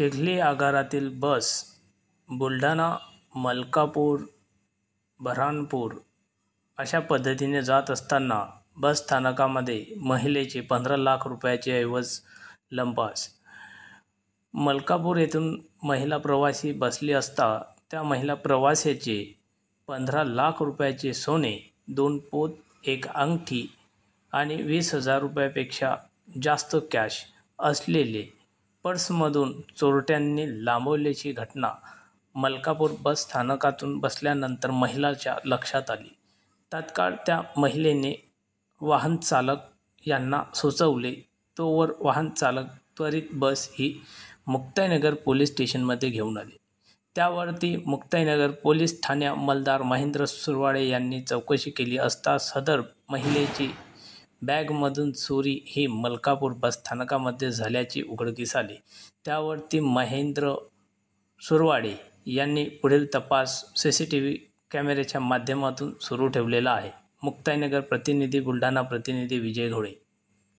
चिखली आगारातील बस बुलढाणा, मलकापूर, बऱ्हाणपूर अशा पद्धतीने जात असताना बस स्थानकामध्ये महिलेचे 15 लाख रुपयाचे ऐवज लंपास। मलकापूर येथून महिला प्रवासी बसली असता त्या महिला प्रवाशाचे 15 लाख रुपयाचे सोने, 2 पोत, 1 अंगठी आणि 20,000 रुपयापेक्षा जास्त कॅश असलेले पर्समधून चोरट्यांनी लांबवल्याची घटना मलकापूर बस स्थानकातून बसल्यानंतर महिलाच्या लक्षात आली। तात्काळ त्या महिलेने वाहन चालक यांना सुचवले, तोवर वाहन चालक त्वरित बस ही मुक्ताईनगर पोलीस स्टेशनमध्ये घेऊन आले। त्यावरती मुक्ताईनगर पोलीस ठाणे अंमलदार महेंद्र सुरवाडे यांनी चौकशी केली असता सदर महिलेची बॅगमधून चोरी ही मलकापूर बसस्थानकामध्ये झाल्याचे उघडकीस आले। त्यावरती महेंद्र सुरवाडे यांनी पुढील तपास सीसीटीव्ही कॅमेऱ्याच्या माध्यमातून सुरू ठेवलेला आहे। मुक्ताईनगर प्रतिनिधी बुलढाणा प्रतिनिधी विजय घोडे।